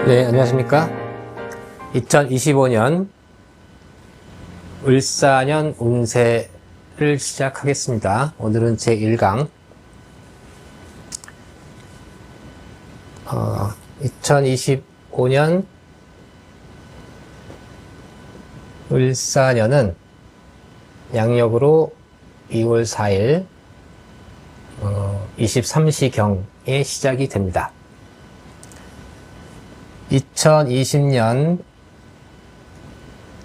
네, 안녕하십니까. 2025년 을사년 운세를 시작하겠습니다. 오늘은 제1강. 2025년 을사년은 양력으로 2월 4일 23시경에 시작이 됩니다. 2020년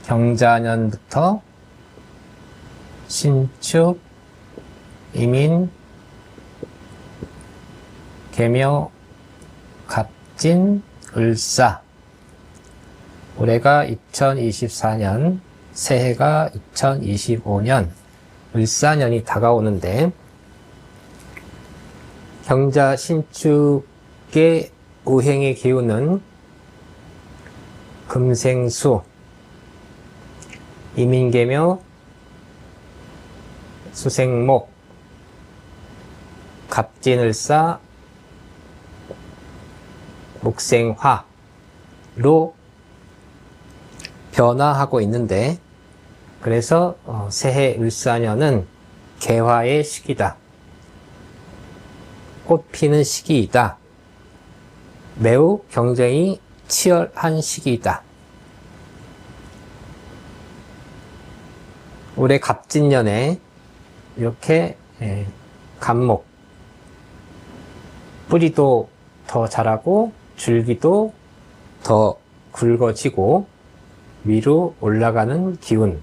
경자년부터 신축, 이민, 계묘, 갑진, 을사. 올해가 2024년, 새해가 2025년, 을사년이 다가오는데, 경자 신축의 우행의 기운은 금생수, 이민계묘, 수생목, 갑진을사, 목생화로 변화하고 있는데, 그래서 새해 을사년은 개화의 시기다. 꽃 피는 시기이다. 매우 경쟁이 치열한 시기이다. 올해 갑진년에 이렇게 갑목, 뿌리도 더 자라고 줄기도 더 굵어지고 위로 올라가는 기운,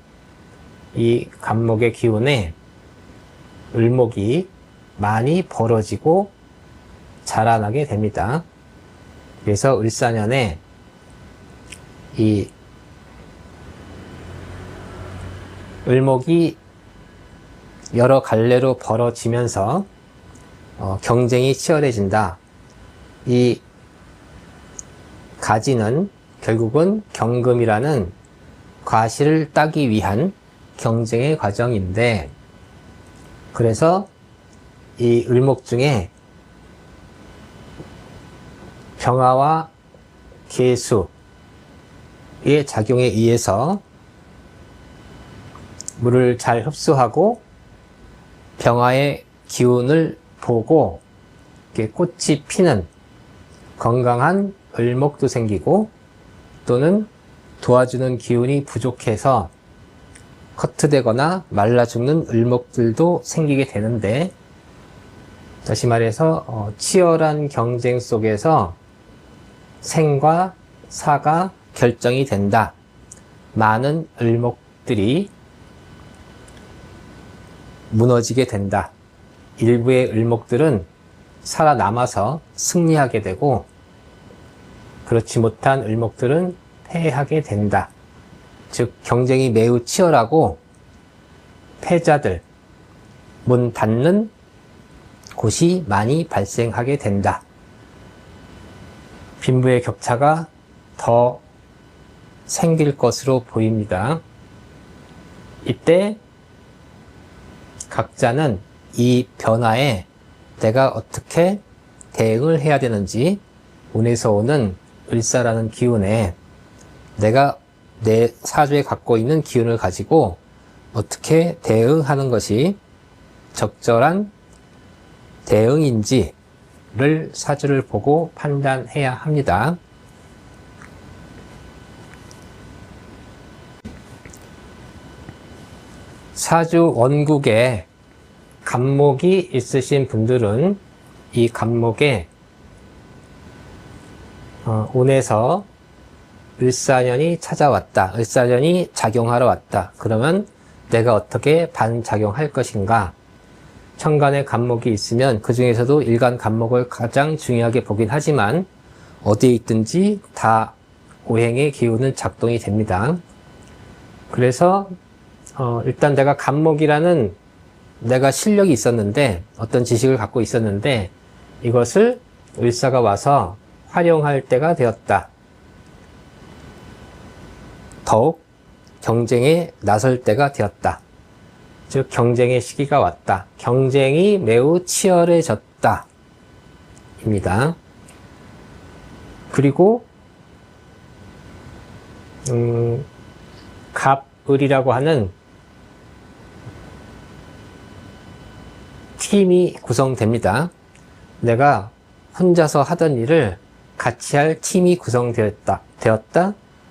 이 갑목의 기운에 을목이 많이 벌어지고 자라나게 됩니다. 그래서 을사년에 이 을목이 여러 갈래로 벌어지면서 경쟁이 치열해진다. 이 가지는 결국은 경금이라는 과실을 따기 위한 경쟁의 과정인데, 그래서 이 을목 중에 병화와 계수의 작용에 의해서 물을 잘 흡수하고 병화의 기운을 보고 이렇게 꽃이 피는 건강한 을목도 생기고, 또는 도와주는 기운이 부족해서 커트되거나 말라 죽는 을목들도 생기게 되는데, 다시 말해서 치열한 경쟁 속에서 생과 사가 결정이 된다. 많은 을목들이 무너지게 된다. 일부의 을목들은 살아남아서 승리하게 되고, 그렇지 못한 을목들은 패하게 된다. 즉 경쟁이 매우 치열하고 패자들, 문 닫는 곳이 많이 발생하게 된다. 빈부의 격차가 더 생길 것으로 보입니다. 이때 각자는 이 변화에 내가 어떻게 대응을 해야 되는지, 운에서 오는 을사라는 기운에 내가 내 사주에 갖고 있는 기운을 가지고 어떻게 대응하는 것이 적절한 대응인지를 사주를 보고 판단해야 합니다. 사주 원국에 갑목이 있으신 분들은 이 갑목에 운에서 을사년이 찾아왔다. 을사년이 작용하러 왔다. 그러면 내가 어떻게 반작용할 것인가? 천간에 갑목이 있으면 그 중에서도 일간 갑목을 가장 중요하게 보긴 하지만 어디에 있든지 다 오행의 기운은 작동이 됩니다. 그래서 일단 내가 갑목이라는 내가 실력이 있었는데, 어떤 지식을 갖고 있었는데, 이것을 을사가 와서 활용할 때가 되었다. 더욱 경쟁에 나설 때가 되었다. 즉 경쟁의 시기가 왔다. 경쟁이 매우 치열해졌다. 입니다. 그리고 갑을이라고 하는 팀이 구성됩니다. 내가 혼자서 하던 일을 같이 할 팀이 구성되었다.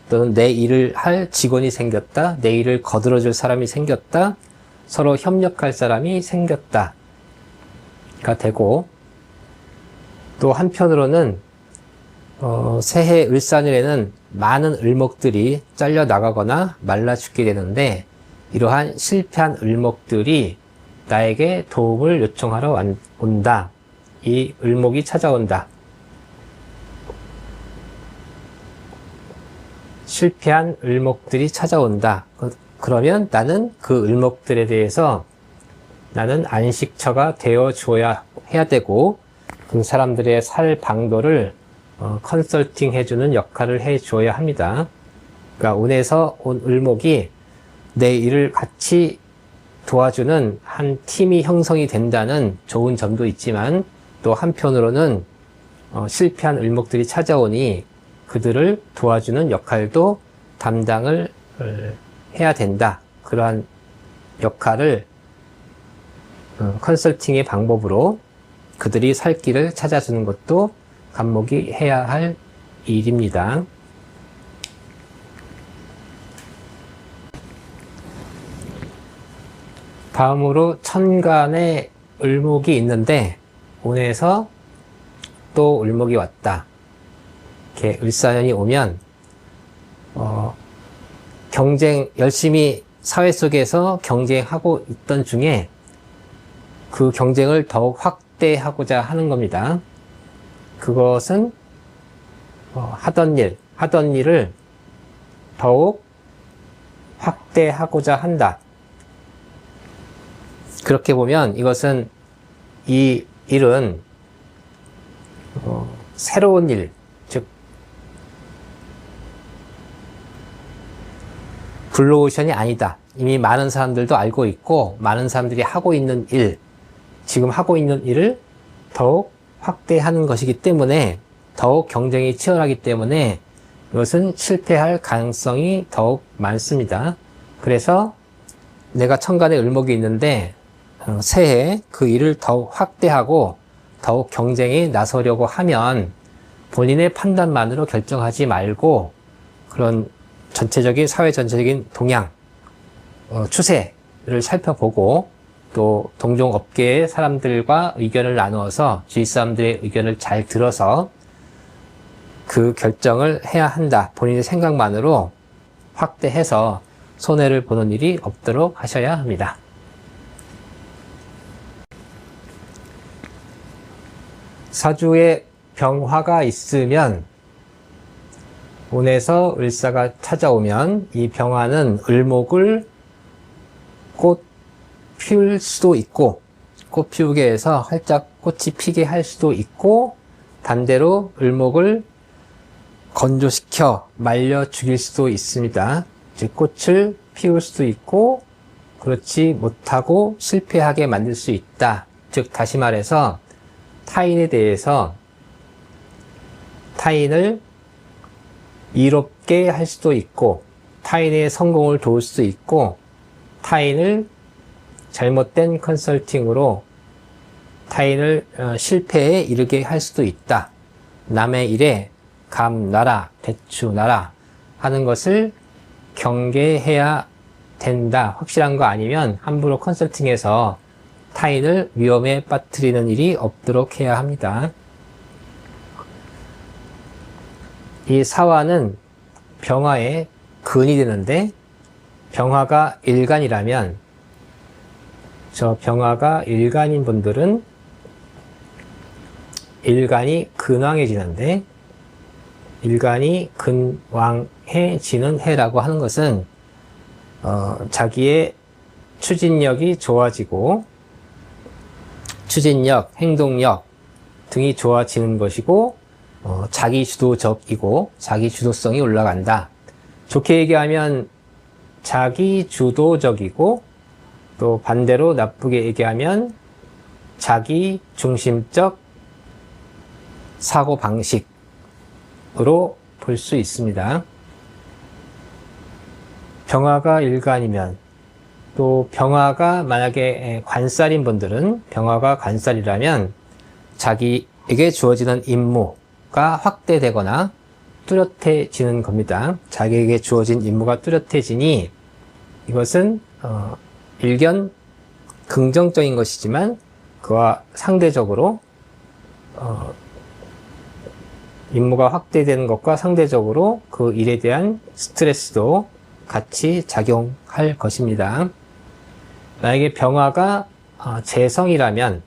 또는 내 일을 할 직원이 생겼다. 내 일을 거들어줄 사람이 생겼다. 서로 협력할 사람이 생겼다. 가 되고, 또 한편으로는 새해 을사년에는 많은 을목들이 잘려 나가거나 말라 죽게 되는데, 이러한 실패한 을목들이 나에게 도움을 요청하러 온다. 이 을목이 찾아온다. 실패한 을목들이 찾아온다. 그러면 나는 그 을목들에 대해서 나는 안식처가 되어줘야 해야 되고, 그 사람들의 살 방도를 컨설팅 해주는 역할을 해줘야 합니다. 그러니까 운에서 온 을목이 내 일을 같이 도와주는 한 팀이 형성이 된다는 좋은 점도 있지만, 또 한편으로는 실패한 을목들이 찾아오니 그들을 도와주는 역할도 담당을 해야 된다. 그러한 역할을 컨설팅의 방법으로 그들이 살 길을 찾아주는 것도 간목이 해야 할 일입니다. 다음으로 천간에 을목이 있는데 운에서 또 을목이 왔다. 이렇게 을사년이 오면 열심히 사회 속에서 경쟁하고 있던 중에 그 경쟁을 더욱 확대하고자 하는 겁니다. 그것은 하던 일을 더욱 확대하고자 한다. 그렇게 보면 이것은 이 일은 새로운 일, 즉 블루오션이 아니다. 이미 많은 사람들도 알고 있고 많은 사람들이 하고 있는 일, 지금 하고 있는 일을 더욱 확대하는 것이기 때문에 더욱 경쟁이 치열하기 때문에 이것은 실패할 가능성이 더욱 많습니다. 그래서 내가 천간에 을목이 있는데 새해 그 일을 더욱 확대하고 더욱 경쟁에 나서려고 하면 본인의 판단만으로 결정하지 말고 그런 전체적인 사회 전체적인 동향, 추세를 살펴보고 또 동종업계의 사람들과 의견을 나누어서 주위 사람들의 의견을 잘 들어서 그 결정을 해야 한다. 본인의 생각만으로 확대해서 손해를 보는 일이 없도록 하셔야 합니다. 사주에 병화가 있으면 운에서 을사가 찾아오면 이 병화는 을목을 꽃 피울 수도 있고 꽃 피우게 해서 활짝 꽃이 피게 할 수도 있고 반대로 을목을 건조시켜 말려 죽일 수도 있습니다. 즉 꽃을 피울 수도 있고 그렇지 못하고 실패하게 만들 수 있다. 즉 다시 말해서 타인에 대해서 타인을 이롭게 할 수도 있고 타인의 성공을 도울 수도 있고 타인을 잘못된 컨설팅으로 타인을 실패에 이르게 할 수도 있다. 남의 일에 감나라, 대추나라 하는 것을 경계해야 된다. 확실한 거 아니면 함부로 컨설팅해서 타인을 위험에 빠뜨리는 일이 없도록 해야 합니다. 이 사화는 병화의 근이 되는데 병화가 일간이라면 저 병화가 일간인 분들은 일간이 근왕해지는데 일간이 근왕해지는 해라고 하는 것은 자기의 추진력이 좋아지고 추진력, 행동력 등이 좋아지는 것이고 자기 주도적이고 자기 주도성이 올라간다. 좋게 얘기하면 자기 주도적이고 또 반대로 나쁘게 얘기하면 자기 중심적 사고방식으로 볼 수 있습니다. 병화가 일간이면, 또 병화가 만약에 관살인 분들은, 병화가 관살이라면 자기에게 주어지는 임무가 확대되거나 뚜렷해지는 겁니다. 자기에게 주어진 임무가 뚜렷해지니 이것은 일견 긍정적인 것이지만 그와 상대적으로 임무가 확대되는 것과 상대적으로 그 일에 대한 스트레스도 같이 작용할 것입니다. 만약에 병화가 재성이라면,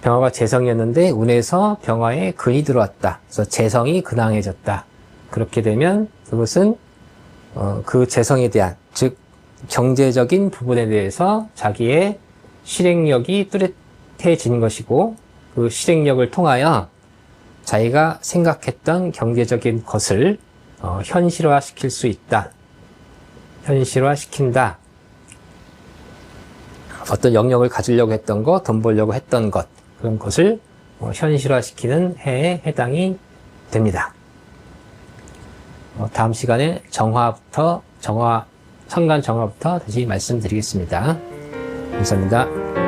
병화가 재성이었는데 운에서 병화에 근이 들어왔다. 그래서 재성이 근황해졌다. 그렇게 되면 그것은 그 재성에 대한, 즉 경제적인 부분에 대해서 자기의 실행력이 뚜렷해진 것이고, 그 실행력을 통하여 자기가 생각했던 경제적인 것을 현실화시킬 수 있다. 현실화시킨다. 어떤 영역을 가지려고 했던 것, 돈 벌려고 했던 것, 그런 것을 현실화시키는 해에 해당이 됩니다. 다음 시간에 정화, 선간 정화부터 다시 말씀드리겠습니다. 감사합니다.